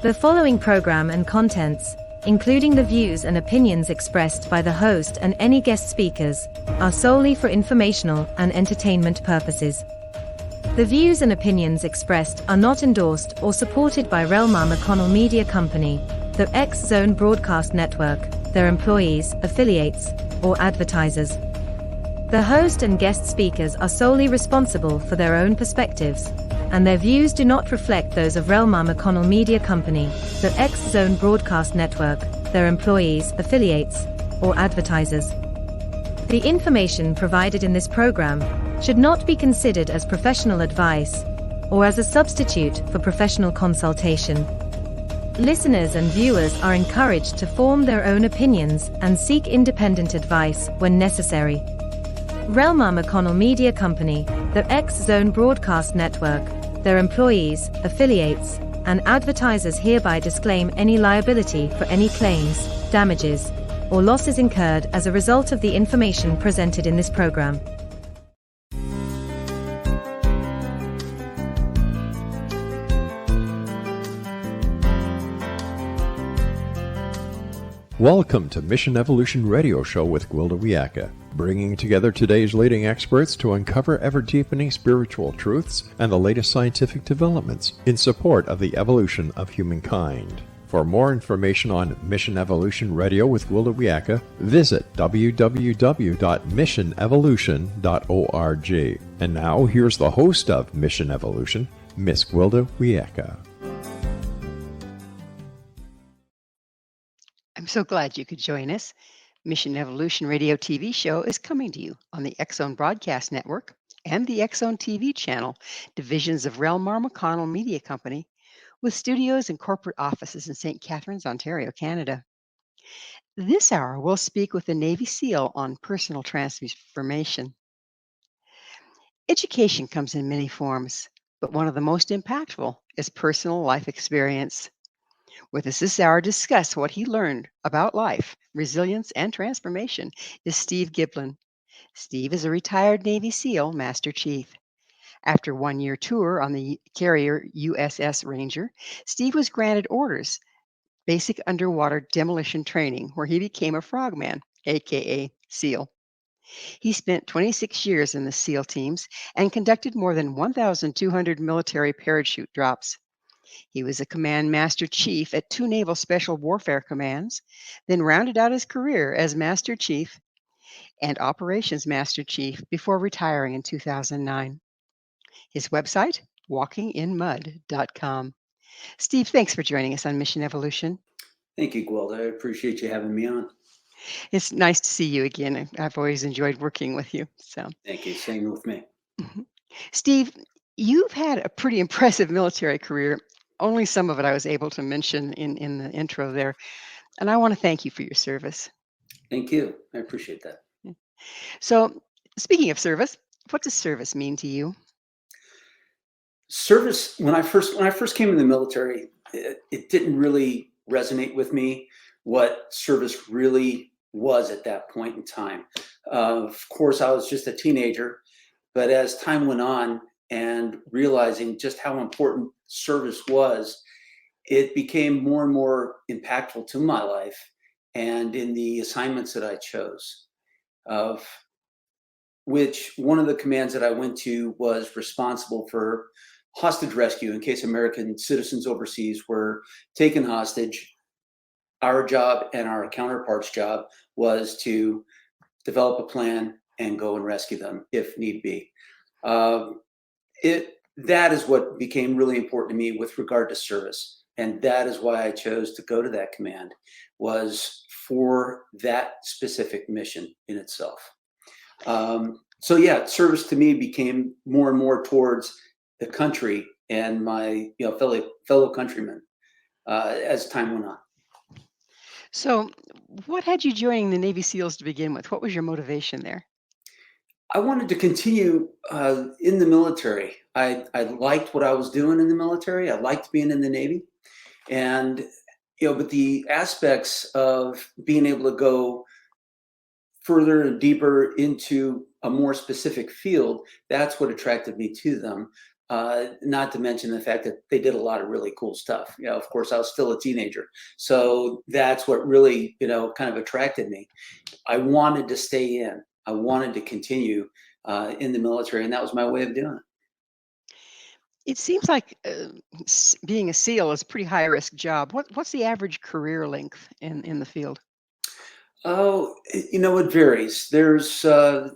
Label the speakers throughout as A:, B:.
A: The following program and contents, including the views and opinions expressed by the host and any guest speakers, are solely for informational and entertainment purposes. The views and opinions expressed are not endorsed or supported by Relmar McConnell Media Company, the X-Zone Broadcast Network, their employees, affiliates, or advertisers. The host and guest speakers are solely responsible for their own perspectives, and their views do not reflect those of Relmar McConnell Media Company, the X-Zone Broadcast Network, their employees, affiliates, or advertisers. The information provided in this program should not be considered as professional advice or as a substitute for professional consultation. Listeners and viewers are encouraged to form their own opinions and seek independent advice when necessary. Relmar McConnell Media Company, the X-Zone Broadcast Network, their employees, affiliates, and advertisers hereby disclaim any liability for any claims, damages, or losses incurred as a result of the information presented in this program.
B: Welcome to Mission Evolution Radio Show with Gwilda Wiyaka, bringing together today's leading experts to uncover ever-deepening spiritual truths and the latest scientific developments in support of the evolution of humankind. For more information on Mission Evolution Radio with Gwilda Wiyaka, visit www.missionevolution.org. And now, here's the host of Mission Evolution, Miss Gwilda Wiyaka.
C: I'm so glad you could join us. Mission Evolution Radio TV show is coming to you on the X-Zone Broadcast Network and the X-Zone TV channel, divisions of Relmar McConnell Media Company, with studios and corporate offices in St. Catharines, Ontario, Canada. This hour, we'll speak with a Navy SEAL on personal transformation. Education comes in many forms, but one of the most impactful is personal life experience. With us this hour to discuss what he learned about life, resilience, and transformation is Steve Giblin. Steve is a retired Navy SEAL Master Chief. After a one-year tour on the carrier USS Ranger, Steve was granted orders, basic underwater demolition training, where he became a Frogman, aka SEAL. He spent 26 years in the SEAL teams and conducted more than 1,200 military parachute drops. He was a Command Master Chief at 2 Naval Special Warfare commands, then rounded out his career as Master Chief and Operations Master Chief before retiring in 2009. His website, walkinginmud.com. Steve, thanks for joining us on Mission Evolution.
D: Thank you, Gwilda. I appreciate you having me on.
C: It's nice to see you again. I've always enjoyed working with you.
D: Thank you. Same with me.
C: Steve, you've had a pretty impressive military career. Only some of it I was able to mention in the intro there. And I want to thank you for your service.
D: Thank you. I appreciate that.
C: So, speaking of service, what does service mean to you?
D: Service, when I first came in the military, it didn't really resonate with me what service really was at that point in time. Of course, I was just a teenager, but as time went on and realizing just how important service was, it became more and more impactful to my life and in the assignments that I chose, of which one of the commands that I went to was responsible for hostage rescue in case American citizens overseas were taken hostage. Our job and our counterparts' job was to develop a plan and go and rescue them if need be. That is what became really important to me with regard to service. And that is why I chose to go to that command, was for that specific mission in itself. Service to me became more and more towards the country and my fellow countrymen as time went on.
C: So, what had you joining the Navy SEALs to begin with? What was your motivation there?
D: I wanted to continue in the military. I liked what I was doing in the military. I liked being in the Navy, and but the aspects of being able to go further and deeper into a more specific field, that's what attracted me to them. Not to mention the fact that they did a lot of really cool stuff. Of course, I was still a teenager, so that's what really, kind of attracted me. I wanted to stay in. I wanted to continue in the military, and that was my way of doing it.
C: It seems like being a SEAL is a pretty high risk job. What's the average career length in the field?
D: Oh, it varies. There's a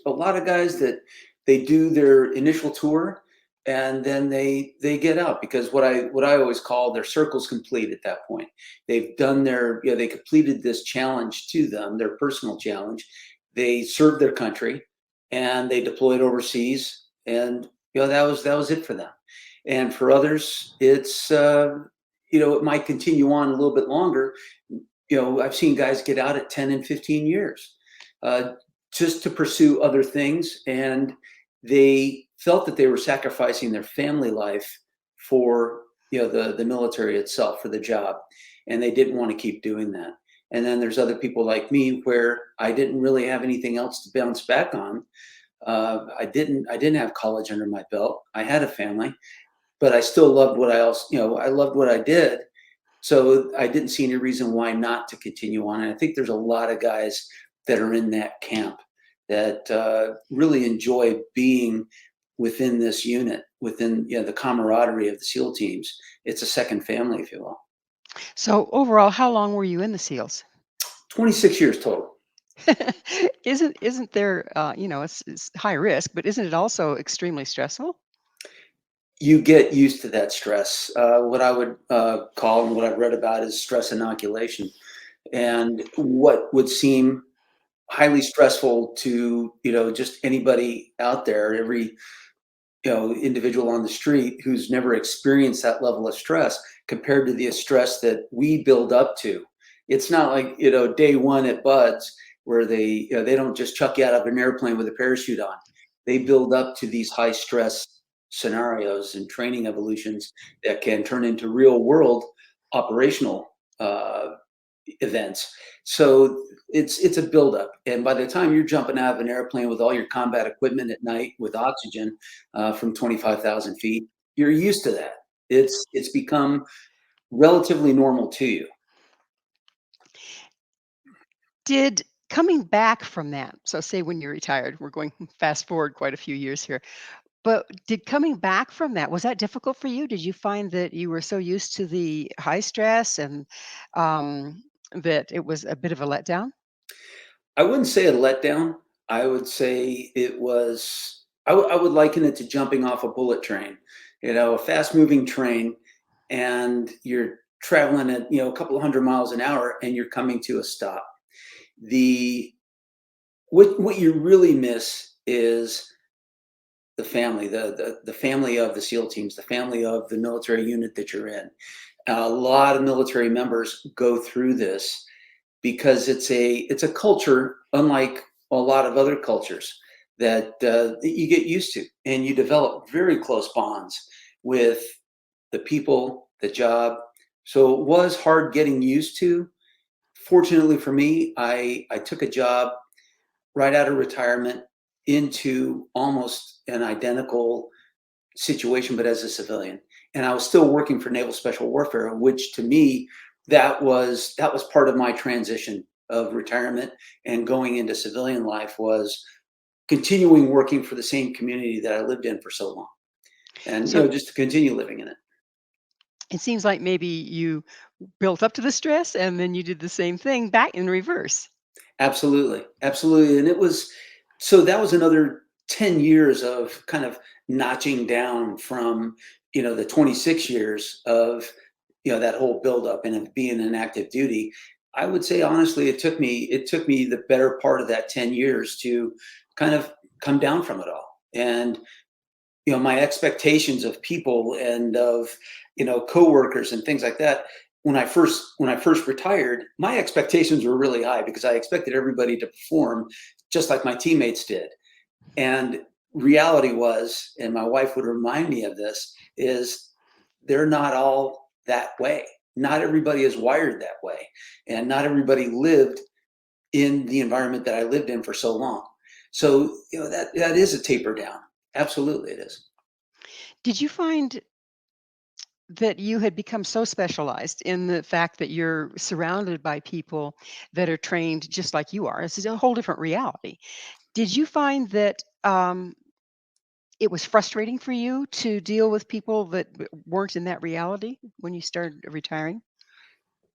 D: lot of guys that they do their initial tour and then they get out because what I always call their circle's complete at that point. They've done they completed this challenge to them, their personal challenge. They served their country and they deployed overseas, and that was it for them. And for others, it's it might continue on a little bit longer. I've seen guys get out at 10 and 15 years uh, just to pursue other things. And they felt that they were sacrificing their family life for, the military itself, for the job. And they didn't want to keep doing that. And then there's other people like me where I didn't really have anything else to bounce back on. I didn't have college under my belt. I had a family, but I still loved I loved what I did. So I didn't see any reason why not to continue on. And I think there's a lot of guys that are in that camp that really enjoy being within this unit, within the camaraderie of the SEAL teams. It's a second family, if you will.
C: So overall, how long were you in the SEALs?
D: 26 years total.
C: Isn't there it's high risk, but isn't it also extremely stressful?
D: You get used to that stress. What I would call and what I've read about is stress inoculation. And what would seem highly stressful to just anybody out there, every individual on the street who's never experienced that level of stress compared to the stress that we build up to. It's not like day one at Buds where they don't just chuck you out of an airplane with a parachute on. They build up to these high stress scenarios and training evolutions that can turn into real world operational events. So it's a buildup, and by the time you're jumping out of an airplane with all your combat equipment at night with oxygen from 25,000 feet, you're used to that. It's become relatively normal to you.
C: Did coming back from that, so say when you're retired, we're going fast forward quite a few years here, but did coming back from that, was that difficult for you? Did you find that you were so used to the high stress and that it was a bit of a letdown?
D: I wouldn't say a letdown. I would say it was. I would liken it to jumping off a bullet train. A fast moving train, and you're traveling at a couple of hundred miles an hour, and you're coming to a stop. The what you really miss is the family, the family of the SEAL teams, the family of the military unit that you're in. A lot of military members go through this because it's a culture unlike a lot of other cultures that you get used to, and you develop very close bonds with the people, the job. So it was hard getting used to. Fortunately for me, I took a job right out of retirement into almost an identical situation, but as a civilian. And I was still working for Naval Special Warfare, which to me, that was part of my transition of retirement and going into civilian life was continuing working for the same community that I lived in for so long. And
C: So
D: just to continue living in it.
C: it seems like maybe you built up to the stress and then you did the same thing back in reverse.
D: Absolutely. Absolutely. And so that was another 10 years of kind of notching down from, the 26 years of, that whole buildup and of being in active duty. I would say, honestly, it took me the better part of that 10 years to kind of come down from it all. And, my expectations of people and of, coworkers and things like that. When I first retired, my expectations were really high because I expected everybody to perform just like my teammates did. And reality was, and my wife would remind me of this, is they're not all that way. Not everybody is wired that way. And not everybody lived in the environment that I lived in for so long. So, that is a taper down. Absolutely it is.
C: Did you find that you had become so specialized in the fact that you're surrounded by people that are trained just like you are? It's a whole different reality. Did you find that it was frustrating for you to deal with people that weren't in that reality when you started retiring?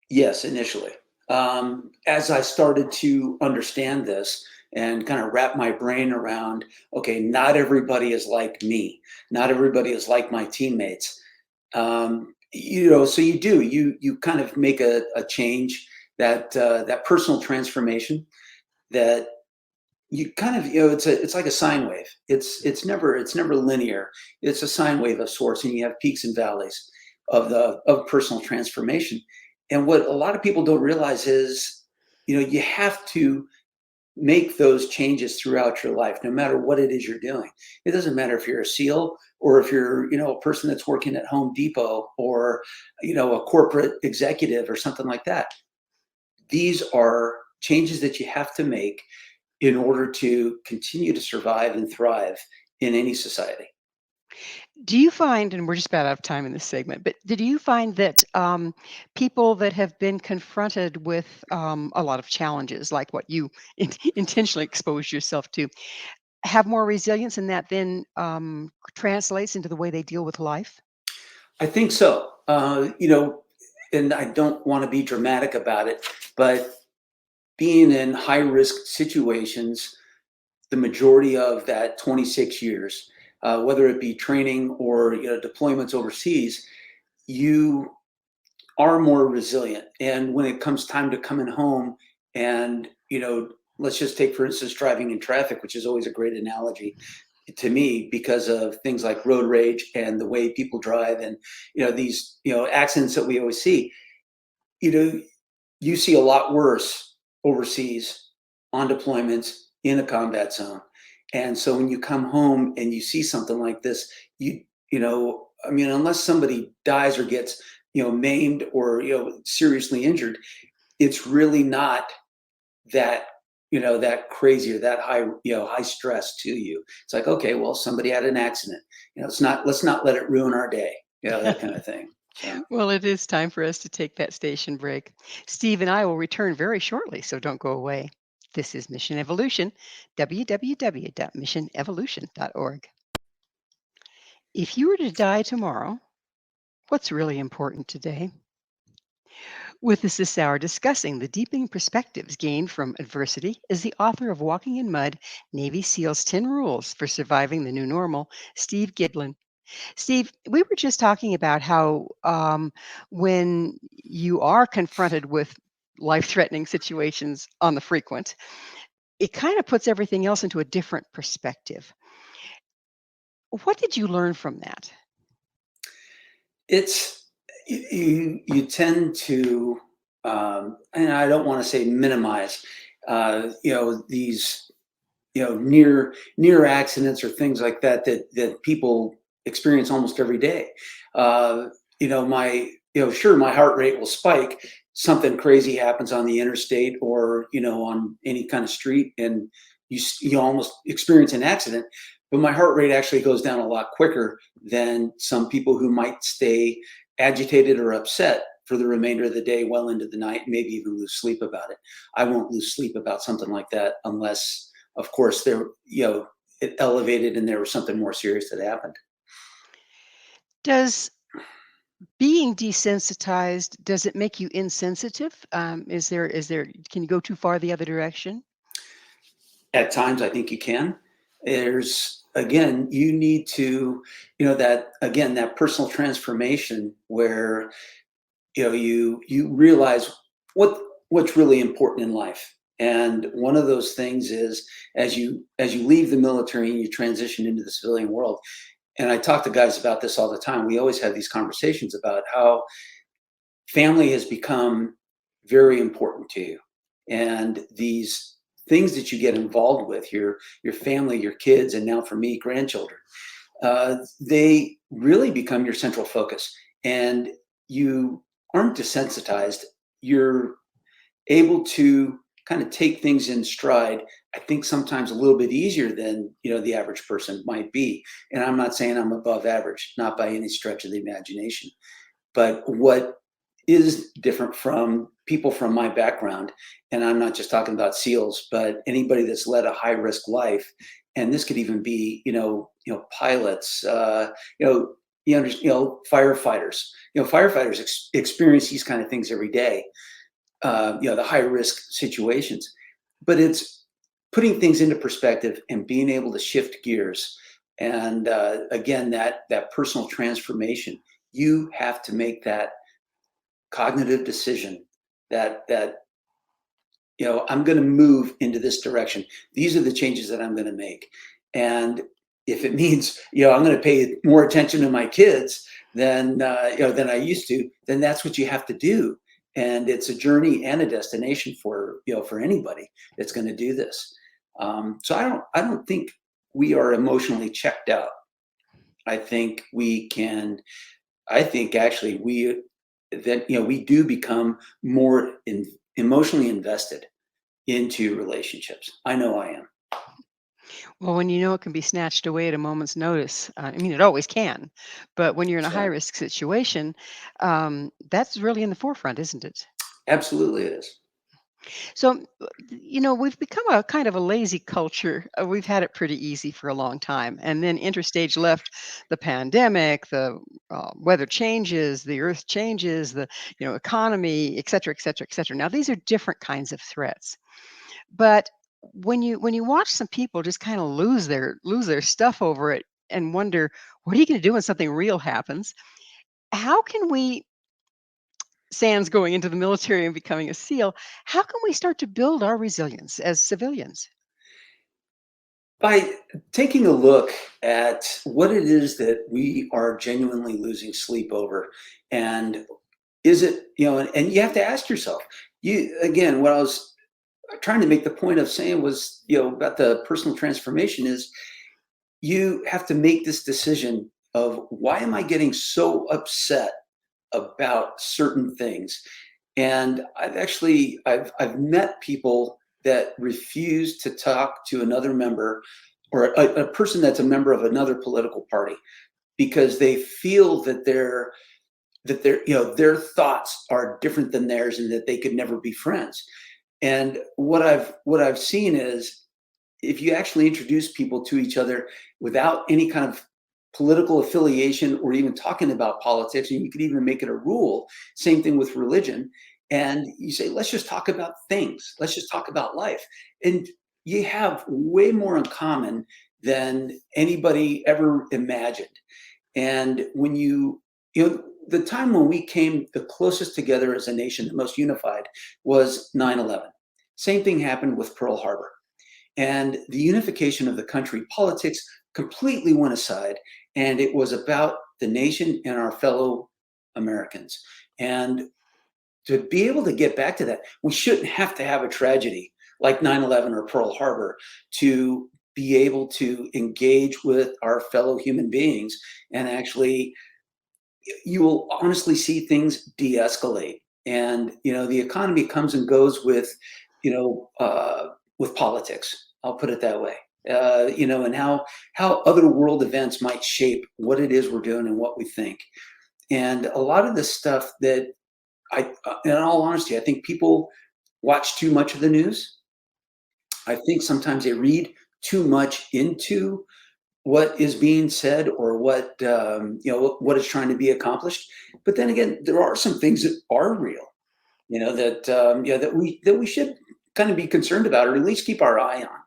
D: Yes, initially. As I started to understand this and kind of wrap my brain around, okay, not everybody is like me. Not everybody is like my teammates. So you kind of make a change, that personal transformation that you kind of, it's like a sine wave. It's never linear. It's a sine wave of sorts, and you have peaks and valleys of personal transformation. And what a lot of people don't realize is, you have to make those changes throughout your life, no matter what it is you're doing. It doesn't matter if you're a SEAL or if you're, a person that's working at Home Depot or, a corporate executive or something like that. These are changes that you have to make in order to continue to survive and thrive in any society.
C: Do you find, and we're just about out of time in this segment, but did you find that people that have been confronted with a lot of challenges, like what you intentionally exposed yourself to, have more resilience and that then translates into the way they deal with life?
D: I think so. And I don't want to be dramatic about it, but being in high risk situations, the majority of that 26 years, whether it be training or deployments overseas, you are more resilient. And when it comes time to coming home and, let's just take, for instance, driving in traffic, which is always a great analogy to me because of things like road rage and the way people drive and, these, accidents that we always see, you know, you see a lot worse overseas on deployments in a combat zone. And so when you come home and you see something like this, unless somebody dies or gets, maimed or, seriously injured, it's really not that, that crazy or that high, high stress to you. It's like, okay, well, somebody had an accident. Let's not let it ruin our day, that kind of thing. So.
C: Well, it is time for us to take that station break. Steve and I will return very shortly, so don't go away. This is Mission Evolution, www.missionevolution.org. If you were to die tomorrow, what's really important today? With us this hour discussing the deepening perspectives gained from adversity is the author of Walking in Mud, Navy SEALs 10 Rules for Surviving the New Normal, Steve Giblin. Steve, we were just talking about how when you are confronted with life-threatening situations on the frequent, it kind of puts everything else into a different perspective. What did you learn from that?
D: It's you tend to, and I don't want to say minimize, these, near accidents or things like that people experience almost every day. Sure, my heart rate will spike. Something crazy happens on the interstate or on any kind of street, and you almost experience an accident. But my heart rate actually goes down a lot quicker than some people who might stay agitated or upset for the remainder of the day, well into the night, maybe even lose sleep about it. I won't lose sleep about something like that unless, of course, it elevated and there was something more serious that happened.
C: Does being desensitized, does it make you insensitive? Can you go too far the other direction?
D: At times, I think you can. There's, again, you need to, that personal transformation where, you realize what's really important in life. And one of those things is as you leave the military and you transition into the civilian world. And I talk to guys about this all the time. We always have these conversations about how family has become very important to you. And these things that you get involved with, your family, your kids, and now for me, grandchildren, they really become your central focus. And you aren't desensitized. You're able to kind of take things in stride, I think sometimes a little bit easier than, the average person might be. And I'm not saying I'm above average, not by any stretch of the imagination. But what is different from people from my background, and I'm not just talking about SEALs, but anybody that's led a high risk life, and this could even be, pilots, firefighters. Firefighters experience these kind of things every day. The high risk situations, but it's putting things into perspective and being able to shift gears. And again, that personal transformation, you have to make that cognitive decision that I'm going to move into this direction. These are the changes that I'm going to make. And if it means, I'm going to pay more attention to my kids than I used to, then that's what you have to do. And it's a journey and a destination for anybody that's going to do this. So I don't think we are emotionally checked out. I think actually we do become more emotionally invested into relationships. I know I am.
C: Well, when it can be snatched away at a moment's notice, it always can, but when you're in a high
D: Sure.
C: risk situation, that's really in the forefront, isn't it?
D: Absolutely it is.
C: So, we've become a kind of a lazy culture. We've had it pretty easy for a long time. And then interstage left the pandemic, the weather changes, the earth changes, the, economy, et cetera, et cetera, et cetera. Now, these are different kinds of threats. But when you watch some people just kind of lose their stuff over it and wonder, what are you going to do when something real happens? How can we, sans going into the military and becoming a SEAL, how can we start to build our resilience as civilians?
D: By taking a look at what it is that we are genuinely losing sleep over, and is it, and you have to ask yourself, again, what I was trying to make the point of saying was, about the personal transformation is you have to make this decision of, why am I getting so upset about certain things? And I've met people that refuse to talk to another member, or a person that's a member of another political party, because they feel that their thoughts are different than theirs and that they could never be friends. And what I've seen is, if you actually introduce people to each other without any kind of political affiliation or even talking about politics, and you could even make it a rule, same thing with religion, and you say, let's just talk about things, let's just talk about life, and you have way more in common than anybody ever imagined. And when the time when we came the closest together as a nation, the most unified, was 9/11. Same thing happened with Pearl Harbor. And the unification of the country, politics completely went aside, and it was about the nation and our fellow Americans. And to be able to get back to that, we shouldn't have to have a tragedy like 9/11 or Pearl Harbor to be able to engage with our fellow human beings. And actually, you will honestly see things de-escalate. And the economy comes and goes with politics. I'll put it that way. And how other world events might shape what it is we're doing and what we think. And a lot of the stuff that in all honesty, I think people watch too much of the news. I think sometimes they read too much into what is being said, or what what is trying to be accomplished. But then again, there are some things that are real, that we should kind of be concerned about, or at least keep our eye on.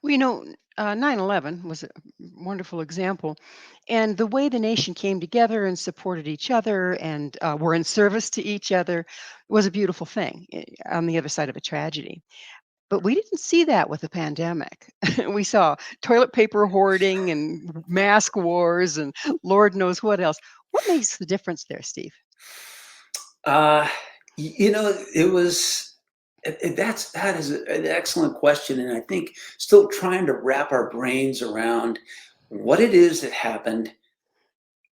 C: Well, 9/11 was a wonderful example. And the way the nation came together and supported each other and were in service to each other was a beautiful thing, on the other side of a tragedy. But we didn't see that with the pandemic. We saw toilet paper hoarding and mask wars and Lord knows what else. What makes the difference there, Steve?
D: Uh, it was that is an excellent question, and I think still trying to wrap our brains around what it is that happened.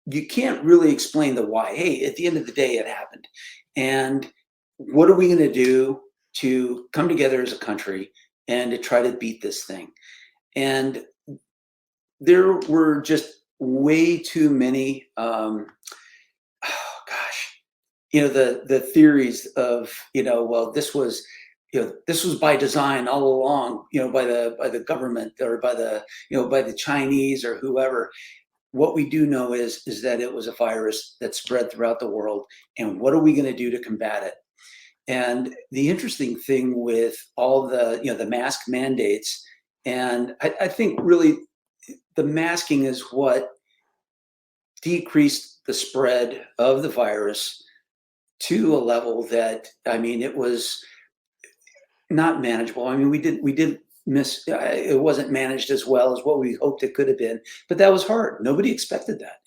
D: You can't really explain the why. Hey, at the end of the day, it happened, and what are we going to do? to come together as a country and to try to beat this thing. And there were just way too many, oh gosh, the theories of, well, this was by design all along, by the government, or by the Chinese or whoever. What we do know is that it was a virus that spread throughout the world, and what are we going to do to combat it? And the interesting thing with all the mask mandates, and I think really the masking is what decreased the spread of the virus to a level that, I mean, it was not manageable. I mean, we did miss, it wasn't managed as well as what we hoped it could have been, but that was hard. Nobody expected that.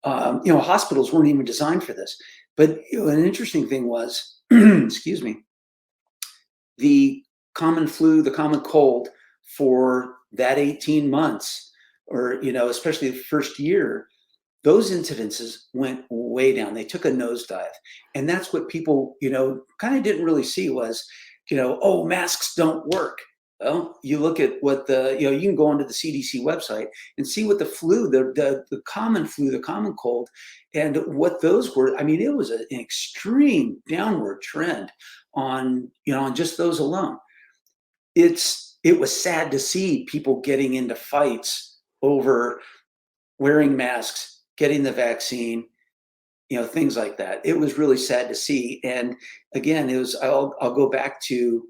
D: Hospitals weren't even designed for this. But an interesting thing was, excuse me, the common flu, the common cold for that 18 months, or, especially the first year, those incidences went way down. They took a nosedive. And that's what people, kind of didn't really see was, oh, masks don't work. Well, you look at what you can go onto the CDC website and see what the flu, the common flu, the common cold, and what those were. I mean, it was an extreme downward trend on just those alone. It was sad to see people getting into fights over wearing masks, getting the vaccine, things like that. It was really sad to see. And again, I'll go back to,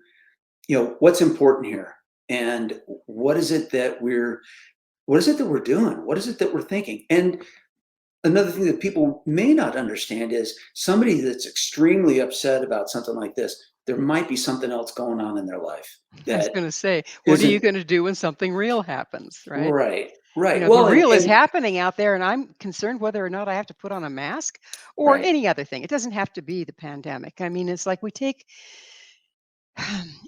D: what's important here, and what is it that we're doing? What is it that we're thinking? And another thing that people may not understand is somebody that's extremely upset about something like this, there might be something else going on in their life.
C: I was going to say, what are you going to do when something real happens, right?
D: Right.
C: The real is happening out there, and I'm concerned whether or not I have to put on a mask or any other thing. It doesn't have to be the pandemic. I mean, it's like we take.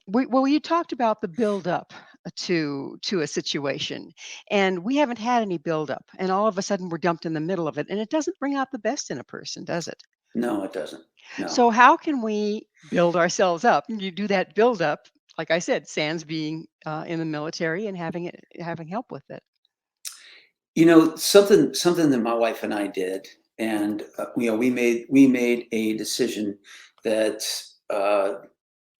C: You talked about the buildup to a situation, and we haven't had any buildup, and all of a sudden we're dumped in the middle of it, and it doesn't bring out the best in a person, does it?
D: No, it doesn't. No.
C: So how can we build ourselves up? And you do that buildup, like I said, sans being in the military and having help with it.
D: Something that my wife and I did, and we made a decision that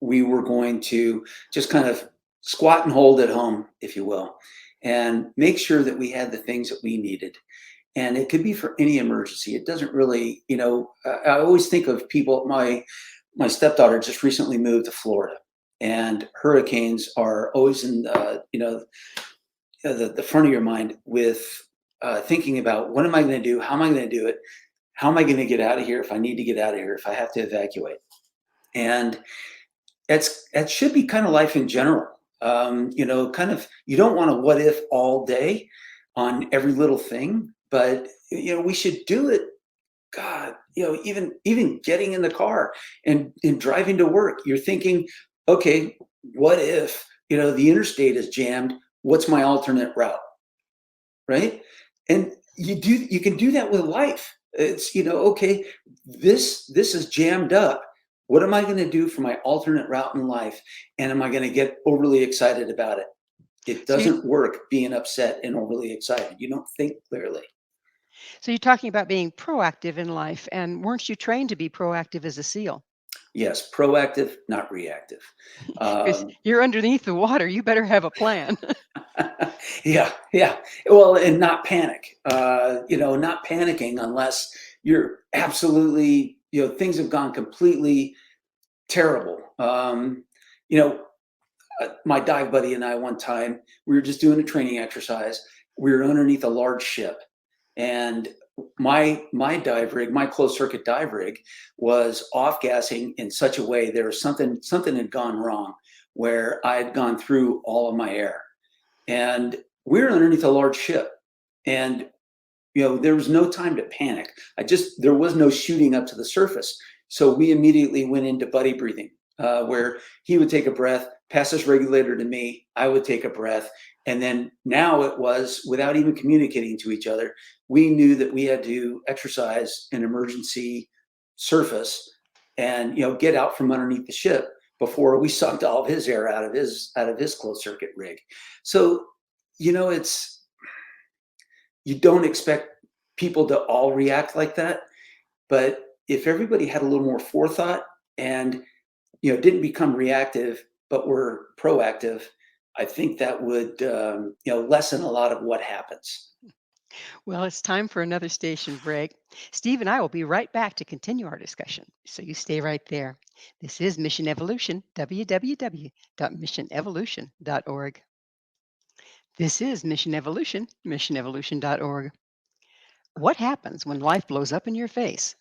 D: we were going to just kind of squat and hold at home, if you will, and make sure that we had the things that we needed. And it could be for any emergency. It doesn't really, I always think of people. My stepdaughter just recently moved to Florida, and hurricanes are always in the front of your mind with thinking about, what am I going to do? How am I going to do it? How am I going to get out of here if I need to get out of here, if I have to evacuate? And that should be kind of life in general. Kind of, you don't want to what if all day on every little thing, but we should do it. God, even getting in the car and driving to work, you're thinking, okay, what if the interstate is jammed? What's my alternate route? Right? And you can do that with life. It's okay, this is jammed up. What am I going to do for my alternate route in life? And am I going to get overly excited about it? It doesn't work being upset and overly excited. You don't think clearly.
C: So you're talking about being proactive in life, and weren't you trained to be proactive as a SEAL?
D: Yes, proactive, not reactive.
C: You're underneath the water. You better have a plan.
D: Yeah. Well, and not panic. Not panicking unless you're absolutely, things have gone completely terrible. My dive buddy and I, one time, we were just doing a training exercise. We were underneath a large ship, and my dive rig, my closed circuit dive rig, was off gassing in such a way there was something had gone wrong, where I had gone through all of my air, and we were underneath a large ship, and there was no time to panic. There was no shooting up to the surface. So we immediately went into buddy breathing, where he would take a breath, pass his regulator to me, I would take a breath. And then now it was, without even communicating to each other, we knew that we had to exercise an emergency surface and, get out from underneath the ship. before we sucked all of his air out of his closed circuit rig. So, it's, you don't expect people to all react like that, but if everybody had a little more forethought and didn't become reactive but were proactive, I think that would lessen a lot of what happens.
C: Well, it's time for another station break. Steve and I will be right back to continue our discussion. So you stay right there. This is Mission Evolution, www.missionevolution.org. This is Mission Evolution, missionevolution.org. What happens when life blows up in your face?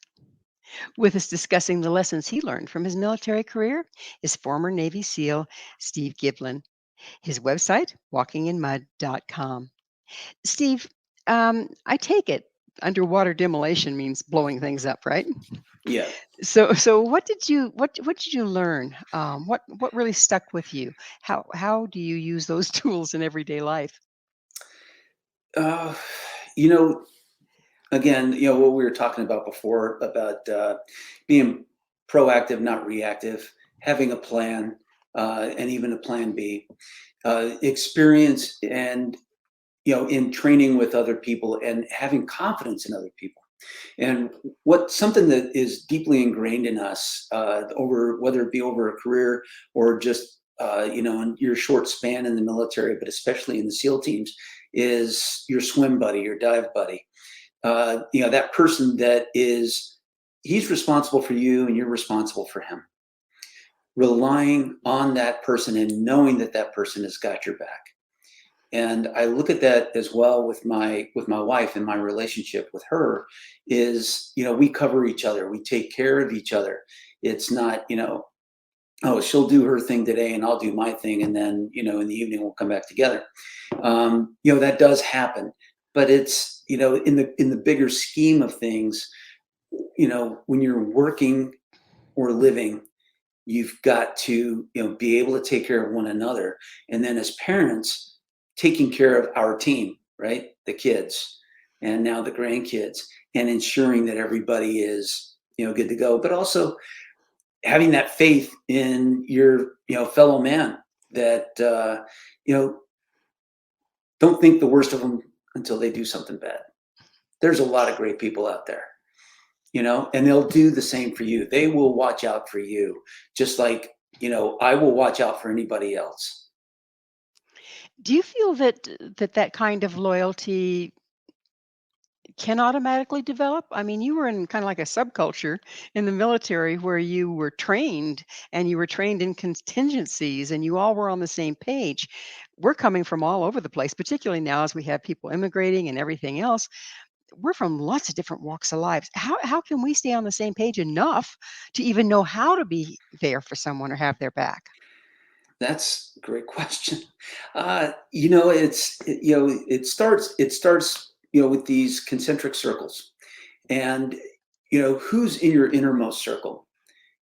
C: With us discussing the lessons he learned from his military career is former Navy SEAL Steve Giblin. His website, walkinginmud.com. Steve, I take it underwater demolition means blowing things up, right?
D: Yeah.
C: So what did you learn? What really stuck with you? How do you use those tools in everyday life?
D: Uh, you know, Again, what we were talking about before about being proactive, not reactive, having a plan, and even a plan B, experience and, in training with other people and having confidence in other people. And something that is deeply ingrained in us, over whether it be over a career or just in your short span in the military, but especially in the SEAL teams, is your swim buddy, your dive buddy. That person he's responsible for you and you're responsible for him. Relying on that person and knowing that that person has got your back. And I look at that as well with my wife, and my relationship with her is, we cover each other. We take care of each other. It's not, oh, she'll do her thing today and I'll do my thing. And then, in the evening we'll come back together. That does happen, but it's, in the bigger scheme of things, when you're working or living, you've got to, be able to take care of one another. And then as parents, taking care of our team, right? The kids and now the grandkids, and ensuring that everybody is, good to go, but also having that faith in your, fellow man that, don't think the worst of them until they do something bad. There's a lot of great people out there, and they'll do the same for you. They will watch out for you, just like, I will watch out for anybody else.
C: Do you feel that kind of loyalty can automatically develop? I mean, you were in kind of like a subculture in the military where you were trained and you were trained in contingencies and you all were on the same page. We're coming from all over the place, particularly now as we have people immigrating and everything else. We're from lots of different walks of lives. How can we stay on the same page enough to even know how to be there for someone or have their back?
D: That's a great question. It starts with these concentric circles, and who's in your innermost circle,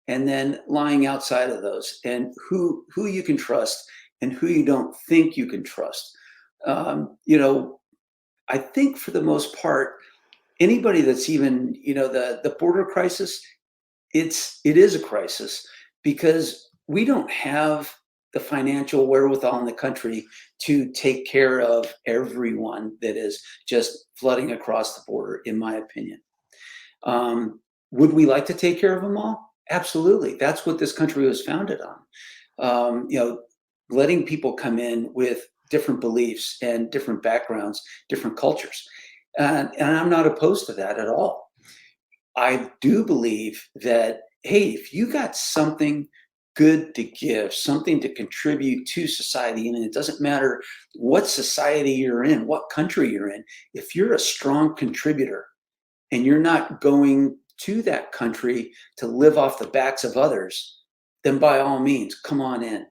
D: and then lying outside of those, and who you can trust and who you don't think you can trust. I think for the most part, anybody that's even the border crisis, it is a crisis because we don't have the financial wherewithal in the country to take care of everyone that is just flooding across the border, in my opinion. Would we like to take care of them all? Absolutely. That's what this country was founded on. Letting people come in with different beliefs and different backgrounds, different cultures. And I'm not opposed to that at all. I do believe that, hey, if you got something good to give, something to contribute to society, and it doesn't matter what society you're in, what country you're in, if you're a strong contributor and you're not going to that country to live off the backs of others, then by all means, come on in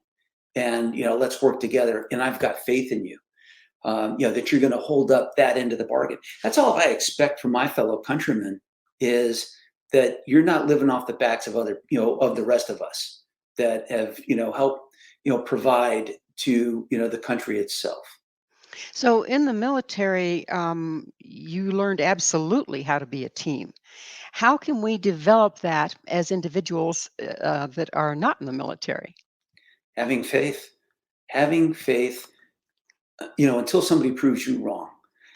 D: and, let's work together. And I've got faith in you, that you're going to hold up that end of the bargain. That's all I expect from my fellow countrymen, is that you're not living off the backs of of the rest of us that have, helped, provide to, the country itself.
C: So in the military, you learned absolutely how to be a team. How can we develop that as individuals that are not in the military?
D: Having faith, having faith, until somebody proves you wrong.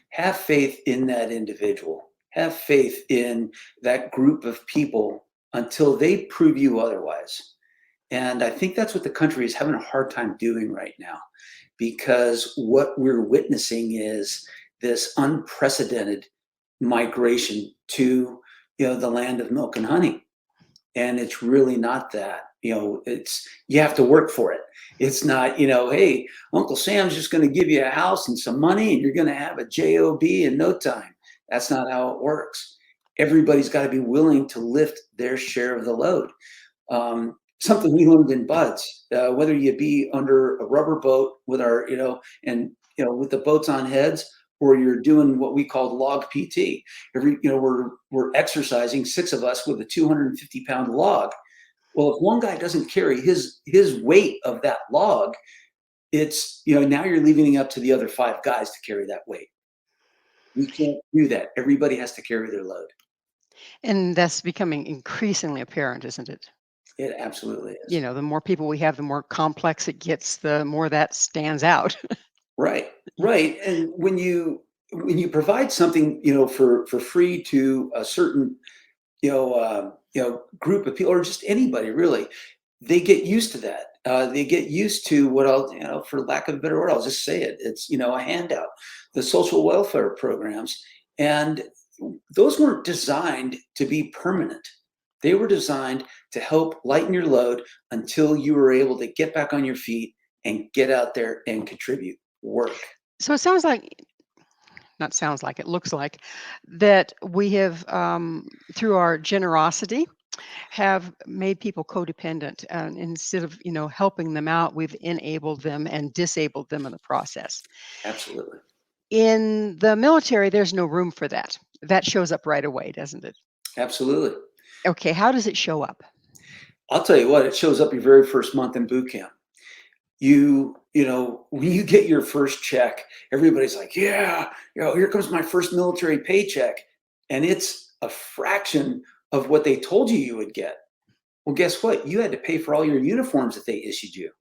D: Have faith in that individual. Have faith in that group of people until they prove you otherwise. And I think that's what the country is having a hard time doing right now, because what we're witnessing is this unprecedented migration to the land of milk and honey. And it's really not that. It's, you have to work for it. It's not, hey, Uncle Sam's just going to give you a house and some money and you're going to have a job in no time. That's not how it works. Everybody's got to be willing to lift their share of the load. Something we learned in Buds, whether you be under a rubber boat with our, with the boats on heads, or you're doing what we call log PT. We're exercising, 6 of us with a 250-pound log. Well, if one guy doesn't carry his weight of that log, it's, now you're leaving it up to the other 5 guys to carry that weight. We can't do that. Everybody has to carry their load.
C: And that's becoming increasingly apparent, isn't it?
D: It absolutely is.
C: The more people we have, the more complex it gets, the more that stands out.
D: Right. And when you provide something, for free to a certain, group of people, or just anybody really, they get used to that. They get used to what I'll, for lack of a better word, I'll just say it. It's, a handout, the social welfare programs. And those weren't designed to be permanent. They were designed to help lighten your load until you were able to get back on your feet and get out there and contribute, work.
C: So it sounds like, not sounds like, it looks like that we have, through our generosity, have made people codependent. And instead of, helping them out, we've enabled them and disabled them in the process.
D: Absolutely.
C: In the military, there's no room for that. That shows up right away, doesn't it?
D: Absolutely.
C: Okay, how does it show up?
D: I'll tell you what, it shows up your very first month in boot camp. When you get your first check, everybody's like, yeah, here comes my first military paycheck. And it's a fraction of what they told you would get. Well, guess what? You had to pay for all your uniforms that they issued you.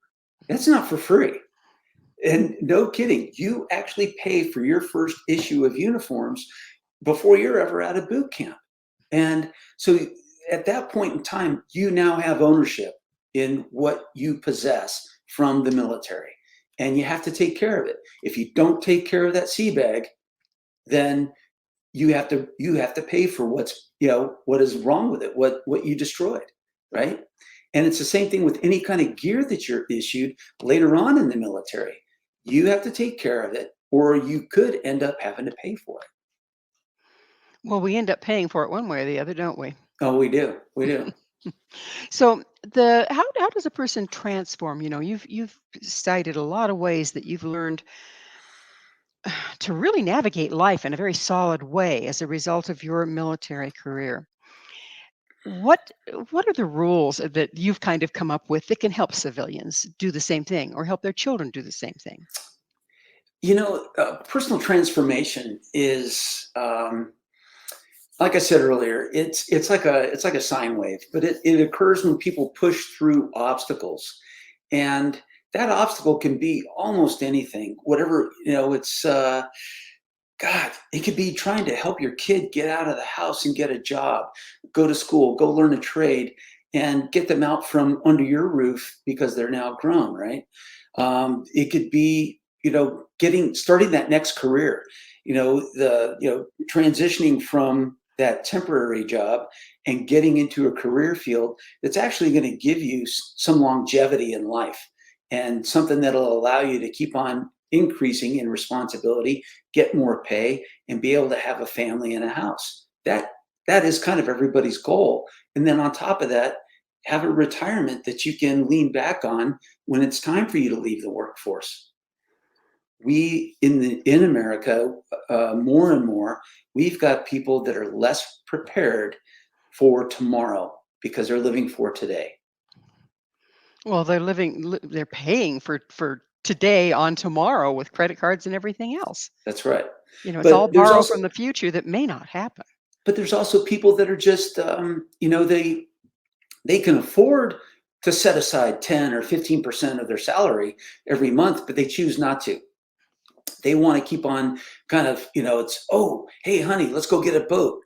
D: That's not for free. And no kidding, you actually pay for your first issue of uniforms before you're ever out of boot camp. And so at that point in time, you now have ownership in what you possess from the military, and you have to take care of it. If you don't take care of that sea bag, then you have to pay for what is wrong with it, what you destroyed, right? And it's the same thing with any kind of gear that you're issued later on in the military. You have to take care of it, or you could end up having to pay for it.
C: Well, we end up paying for it one way or the other, don't we?
D: Oh, we do.
C: So how does a person transform? You've cited a lot of ways that you've learned to really navigate life in a very solid way as a result of your military career. What are the rules that you've kind of come up with that can help civilians do the same thing or help their children do the same thing?
D: Personal transformation is, like I said earlier, it's like a sine wave, but it occurs when people push through obstacles, and that obstacle can be almost anything. Whatever it's it could be trying to help your kid get out of the house and get a job, go to school, go learn a trade, and get them out from under your roof because they're now grown, right? It could be starting that next career, transitioning from that temporary job and getting into a career field that's actually going to give you some longevity in life, and something that'll allow you to keep on increasing in responsibility, get more pay, and be able to have a family and a house. That is kind of everybody's goal. And then on top of that, have a retirement that you can lean back on when it's time for you to leave the workforce. We in America, more and more, we've got people that are less prepared for tomorrow because they're living for today.
C: Well, they're paying for today on tomorrow with credit cards and everything else.
D: That's right.
C: It's all borrow from the future that may not happen.
D: But there's also people that are just, they can afford to set aside 10 or 15% of their salary every month, but they choose not to. They want to keep on kind of, it's, oh, hey, honey, let's go get a boat.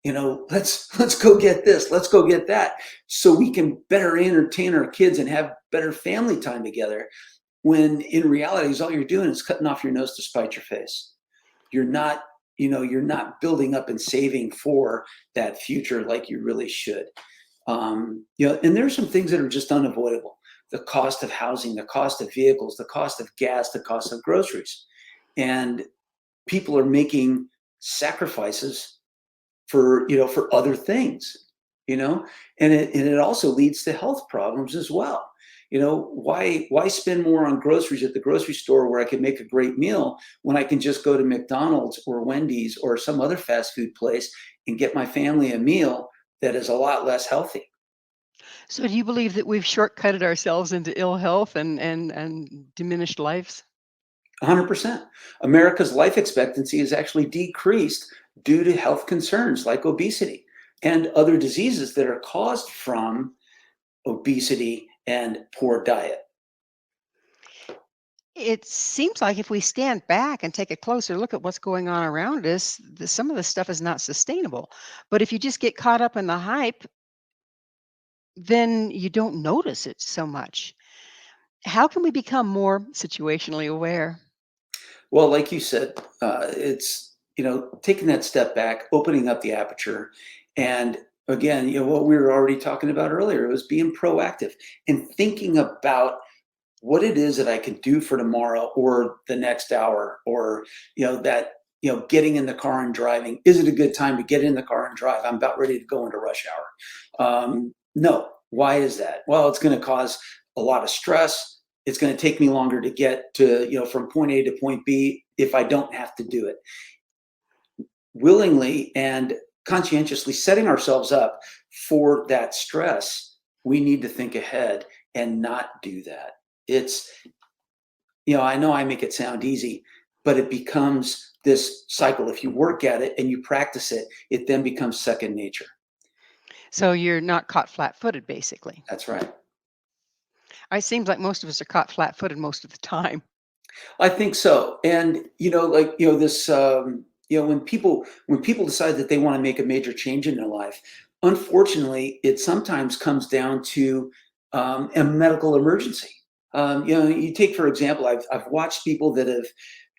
D: Let's go get this, let's go get that, so we can better entertain our kids and have better family time together. When in reality, is all you're doing is cutting off your nose to spite your face. You're not, you're not building up and saving for that future like you really should. And there's some things that are just unavoidable. The cost of housing, the cost of vehicles, the cost of gas, the cost of groceries. And people are making sacrifices for other things, and it also leads to health problems as well. Why spend more on groceries at the grocery store where I can make a great meal when I can just go to McDonald's or Wendy's or some other fast food place and get my family a meal that is a lot less healthy?
C: So, do you believe that we've shortcutted ourselves into ill health and diminished lives?
D: 100%. America's life expectancy has actually decreased due to health concerns like obesity and other diseases that are caused from obesity and poor diet.
C: It seems like if we stand back and take a closer look at what's going on around us, some of this stuff is not sustainable. But if you just get caught up in the hype, then you don't notice it so much. How can we become more situationally aware?
D: Well, like you said, it's, taking that step back, opening up the aperture. And again, what we were already talking about earlier was being proactive and thinking about what it is that I can do for tomorrow or the next hour, or, getting in the car and driving. Is it a good time to get in the car and drive? I'm about ready to go into rush hour. No. Why is that? Well, it's going to cause a lot of stress. It's going to take me longer to get to, from point A to point B if I don't have to do it. Willingly and conscientiously setting ourselves up for that stress, we need to think ahead and not do that. It's, I know I make it sound easy, but it becomes this cycle. If you work at it and you practice it, it then becomes second nature.
C: So you're not caught flat-footed, basically.
D: That's right.
C: It seems like most of us are caught flat-footed most of the time.
D: I think so. And, this, when people decide that they want to make a major change in their life, unfortunately, it sometimes comes down to a medical emergency. You take, for example, I've watched people that have,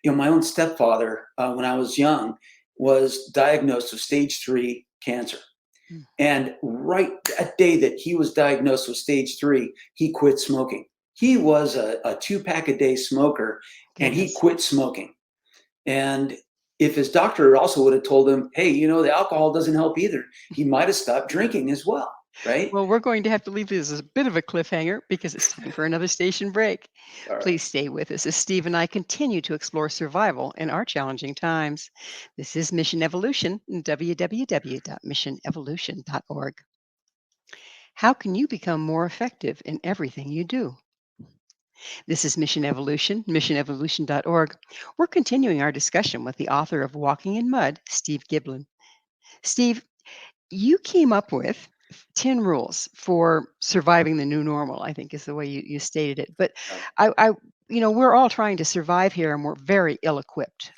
D: my own stepfather, when I was young, was diagnosed with stage 3 cancer.
C: Mm.
D: And right that day that he was diagnosed with stage 3, he quit smoking. He was a 2-pack a day smoker, and he
C: Goodness.
D: quit smoking. And if his doctor also would have told him, hey, the alcohol doesn't help either, he might have stopped drinking as well, right?
C: Well, we're going to have to leave this as a bit of a cliffhanger because it's time for another station break.
D: All right.
C: Please stay with us as Steve and I continue to explore survival in our challenging times. This is Mission Evolution, www.missionevolution.org. How can you become more effective in everything you do? This is Mission Evolution, missionevolution.org. We're continuing our discussion with the author of Walking in Mud, Steve Giblin. Steve, you came up with 10 rules for surviving the new normal, I think is the way you stated it. But we're all trying to survive here and we're very ill-equipped,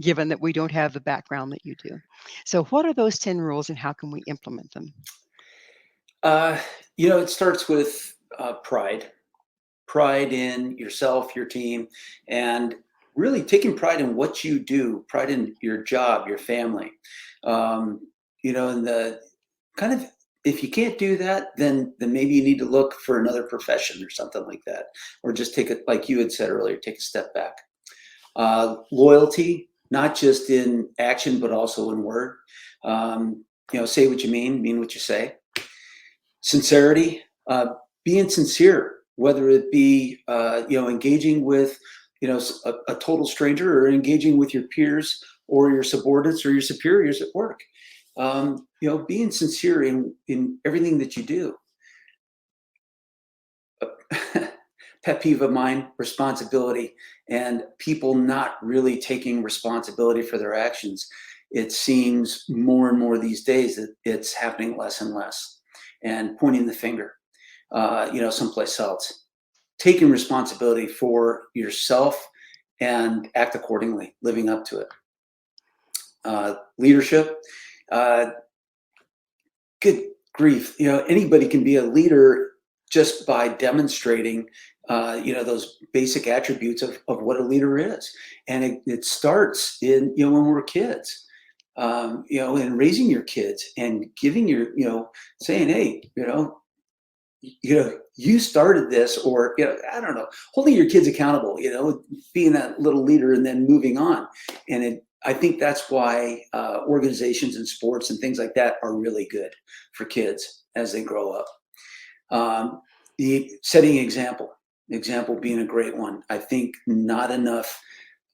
C: given that we don't have the background that you do. So what are those 10 rules and how can we implement them?
D: It starts with pride in yourself, your team, and really taking pride in what you do, pride in your job, your family. And the kind of, if you can't do that, then maybe you need to look for another profession or something like that, or just take it, like you had said earlier, take a step back. Loyalty, not just in action, but also in word. Say what you mean what you say. Sincerity, being sincere, whether it be, engaging with, a total stranger or engaging with your peers or your subordinates or your superiors at work. Being sincere in everything that you do. Pet peeve of mine, responsibility, and people not really taking responsibility for their actions it seems more and more these days that it's happening less and less. And pointing the finger, someplace else. Taking responsibility for yourself and act accordingly, living up to it. Leadership. Good grief. Anybody can be a leader just by demonstrating, those basic attributes of what a leader is. And it starts in, when we're kids, in raising your kids and giving saying, hey, you started this, or, I don't know, holding your kids accountable, being that little leader and then moving on. And I think that's why organizations and sports and things like that are really good for kids as they grow up. The setting example being a great one. I think not enough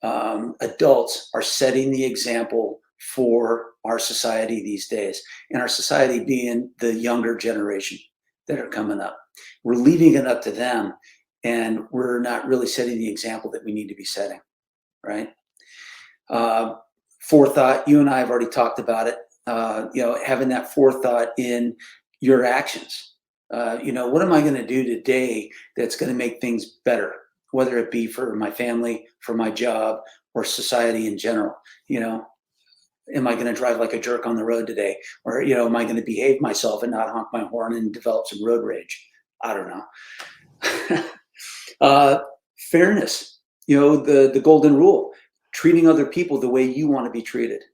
D: adults are setting the example for our society these days, and our society being the younger generation that are coming up. We're leaving it up to them, and we're not really setting the example that we need to be setting, right? Forethought, you and I have already talked about it, having that forethought in your actions. What am I going to do today that's going to make things better, whether it be for my family, for my job, or society in general? Am I going to drive like a jerk on the road today? Or, am I going to behave myself and not honk my horn and develop some road rage? I don't know. Fairness, the golden rule, treating other people the way you want to be treated.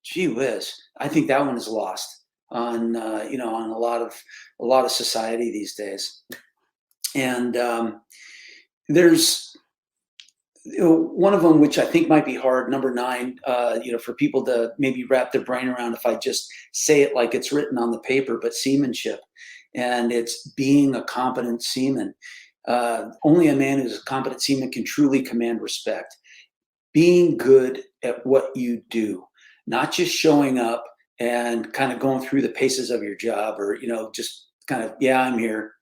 D: Gee whiz, I think that one is lost on a lot of society these days. And there's one of them, which I think might be hard, number 9, for people to maybe wrap their brain around if I just say it like it's written on the paper, but seamanship. And it's being a competent seaman. Only a man who's a competent seaman can truly command respect. Being good at what you do, not just showing up and kind of going through the paces of your job, or, just kind of, yeah, I'm here,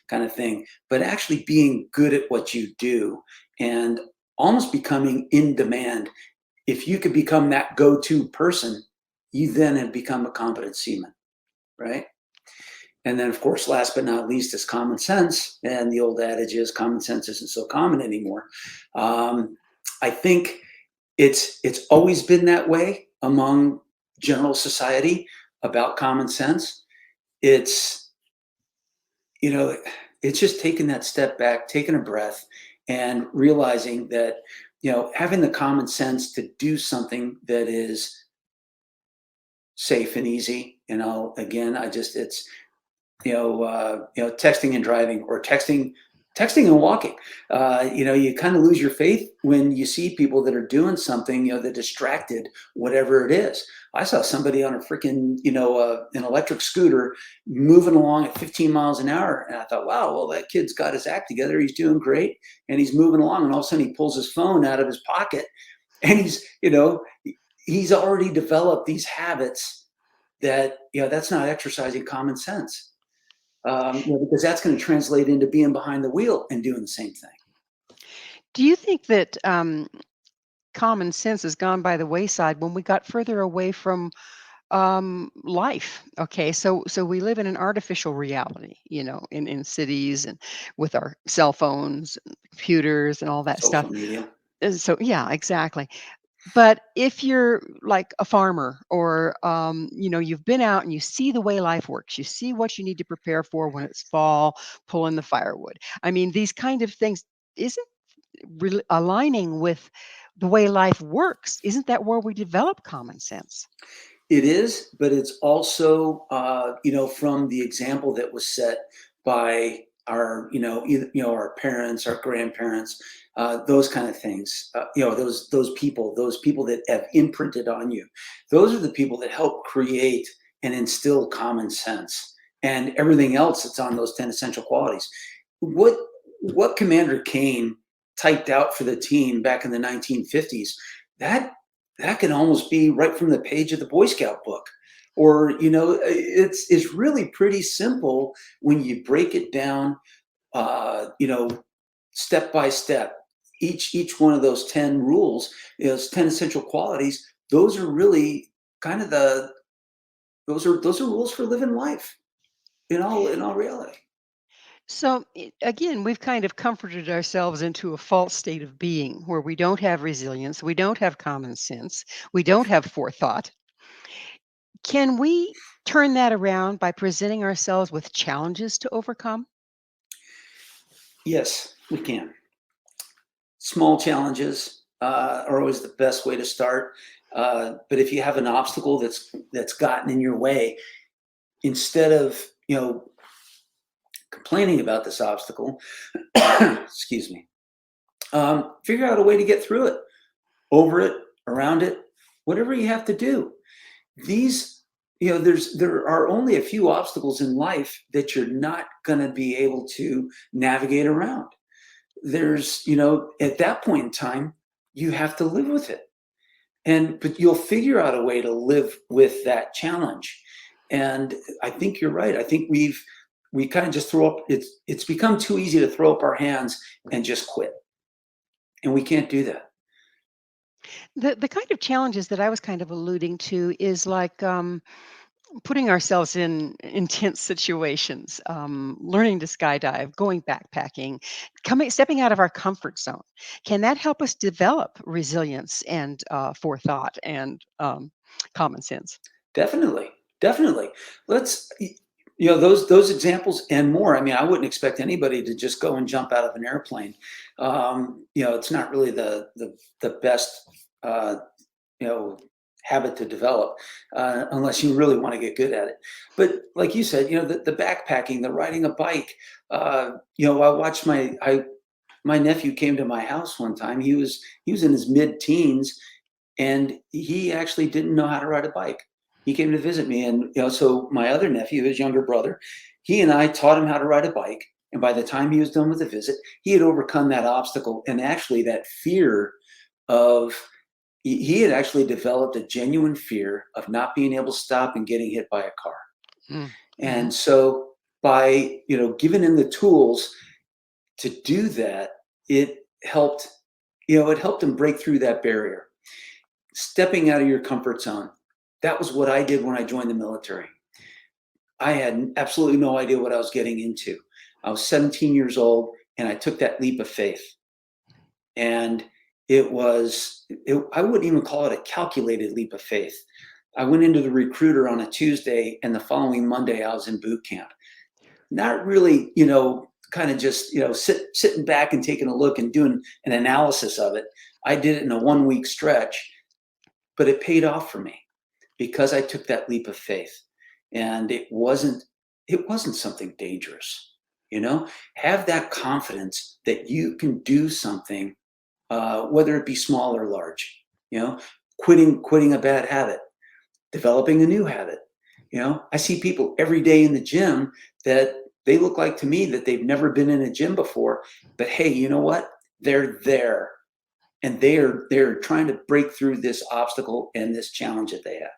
D: kind of thing, but actually being good at what you do and almost becoming in demand. If you could become that go-to person, you then have become a competent seaman, right? And then, of course, last but not least is common sense. And the old adage is common sense isn't so common anymore. I think it's always been that way among general society about common sense. It's just taking that step back, taking a breath, and realizing that, having the common sense to do something that is safe and easy. Again, it's texting and driving, or texting and walking. You kind of lose your faith when you see people that are doing something, that distracted, whatever it is. I saw somebody on a freaking, an electric scooter moving along at 15 miles an hour. And I thought, wow, well, that kid's got his act together. He's doing great. And he's moving along. And all of a sudden he pulls his phone out of his pocket, and he's already developed these habits that, that's not exercising common sense. Because that's going to translate into being behind the wheel and doing the same thing.
C: Do you think that common sense has gone by the wayside when we got further away from life? Okay, so we live in an artificial reality, in cities and with our cell phones, and computers, and all that
D: Social
C: stuff.
D: media.
C: So yeah, exactly. But if you're like a farmer, or you've been out and you see the way life works, you see what you need to prepare for when it's fall, pulling the firewood. I mean, these kind of things isn't really aligning with the way life works. Isn't that where we develop common sense?
D: It is, but it's also, from the example that was set by our, our parents, our grandparents, those kind of things. Those people that have imprinted on you. Those are the people that help create and instill common sense, and everything else that's on those 10 essential qualities. What Commander Kane typed out for the team back in the 1950s, that can almost be right from the page of the Boy Scout book. Or, it's really pretty simple when you break it down, step by step. Each one of those 10 rules, those 10 essential qualities those are really kind of those are rules for living life in all reality.
C: So, again, we've kind of comforted ourselves into a false state of being where we don't have resilience, we don't have common sense, we don't have forethought. Can we turn that around by presenting ourselves with challenges to overcome?
D: Yes, we can. Small challenges are always the best way to start. But if you have an obstacle that's gotten in your way, instead of complaining about this obstacle, excuse me, figure out a way to get through it, over it, around it, whatever you have to do. These, there are only a few obstacles in life that you're not going to be able to navigate around. At that point in time, you have to live with it. But you'll figure out a way to live with that challenge. And I think you're right. I think we kind of just throw up, it's become too easy to throw up our hands and just quit. And we can't do that.
C: The kind of challenges that I was kind of alluding to is like putting ourselves in intense situations, learning to skydive, going backpacking, stepping out of our comfort zone. Can that help us develop resilience and forethought and common sense?
D: Definitely. Definitely. Let's, those examples and more. I mean, I wouldn't expect anybody to just go and jump out of an airplane. It's not really the best, habit to develop unless you really want to get good at it. But like you said, the backpacking, the riding a bike. I watched my nephew came to my house one time. He was in his mid-teens, and he actually didn't know how to ride a bike. He came to visit me, and so my other nephew, his younger brother, he and I taught him how to ride a bike. And by the time he was done with the visit, he had overcome that obstacle and actually that fear of he had actually developed a genuine fear of not being able to stop and getting hit by a car.
C: Mm.
D: And so by giving him the tools to do that, it helped him break through that barrier. Stepping out of your comfort zone. That was what I did when I joined the military. I had absolutely no idea what I was getting into. I was 17 years old, and I took that leap of faith. And I wouldn't even call it a calculated leap of faith. I went into the recruiter on a Tuesday, and the following Monday I was in boot camp. Not really, kind of just, sitting back and taking a look and doing an analysis of it. I did it in a 1-week stretch, but it paid off for me because I took that leap of faith. And it wasn't something dangerous, have that confidence that you can do something, whether it be small or large, quitting a bad habit, developing a new habit. I see people every day in the gym that they look like to me that they've never been in a gym before, but hey, you know what? They're there, and they're trying to break through this obstacle and this challenge that they have.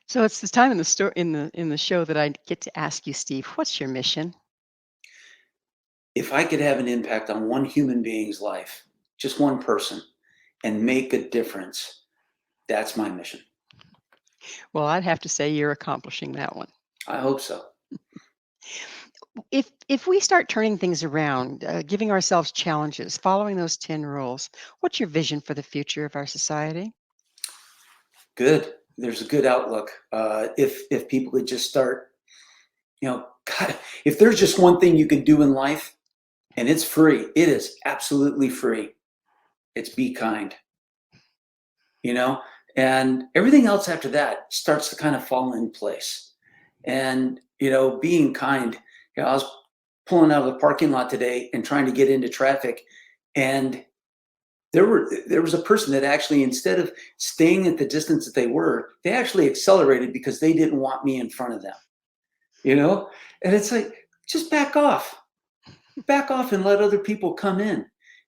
C: So it's this time in the show that I get to ask you, Steve, what's your mission?
D: If I could have an impact on one human being's life, just one person, and make a difference, that's my mission.
C: Well, I'd have to say you're accomplishing that one.
D: I hope so.
C: If we start turning things around, giving ourselves challenges, following those 10 rules, what's your vision for the future of our society?
D: Good. There's a good outlook. If people could just start, God, if there's just one thing you can do in life, and it's free, it is absolutely free. It's be kind, and everything else after that starts to kind of fall in place. And, being kind, I was pulling out of the parking lot today and trying to get into traffic. And there was a person that actually, instead of staying at the distance that they were, they actually accelerated because they didn't want me in front of them, and it's like, just back off and let other people come in.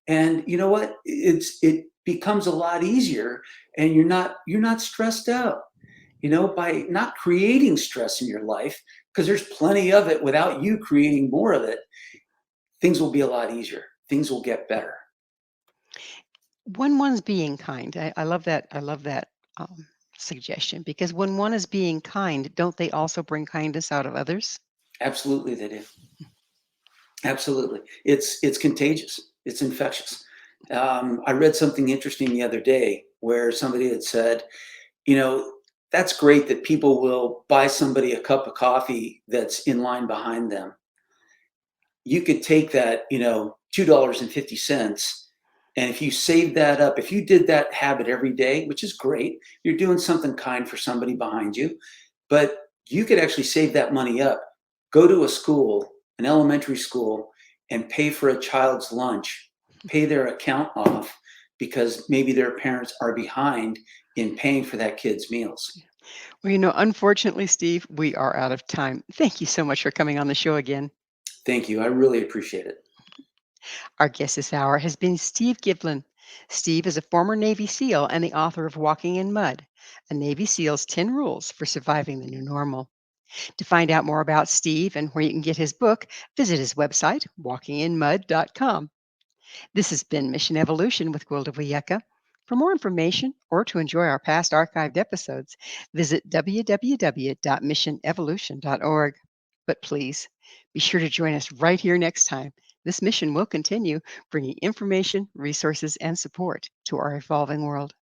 D: And you know what? It becomes a lot easier, and you're not stressed out, by not creating stress in your life, because there's plenty of it without you creating more of it. Things will be a lot easier. Things will get better.
C: When one's being kind, I love that. I love that suggestion, because when one is being kind, don't they also bring kindness out of others?
D: Absolutely, they do. Absolutely. It's contagious. It's infectious. I read something interesting the other day where somebody had said, you know, that's great that people will buy somebody a cup of coffee that's in line behind them. You could take that, $2.50, and if you save that up, if you did that habit every day, which is great, you're doing something kind for somebody behind you, but you could actually save that money up, go to a school, an elementary school, and pay for a child's lunch, pay their account off because maybe their parents are behind in paying for that kid's meals.
C: Well, unfortunately, Steve, we are out of time. Thank you so much for coming on the show again.
D: Thank you. I really appreciate it.
C: Our guest this hour has been Steve Giblin. Steve is a former Navy SEAL and the author of Walking in Mud, a Navy SEAL's 10 Rules for Surviving the New Normal. To find out more about Steve and where you can get his book, visit his website, walkinginmud.com. This has been Mission Evolution with Gwilda Wiyaka. For more information or to enjoy our past archived episodes, visit www.missionevolution.org. But please, be sure to join us right here next time. This mission will continue, bringing information, resources, and support to our evolving world.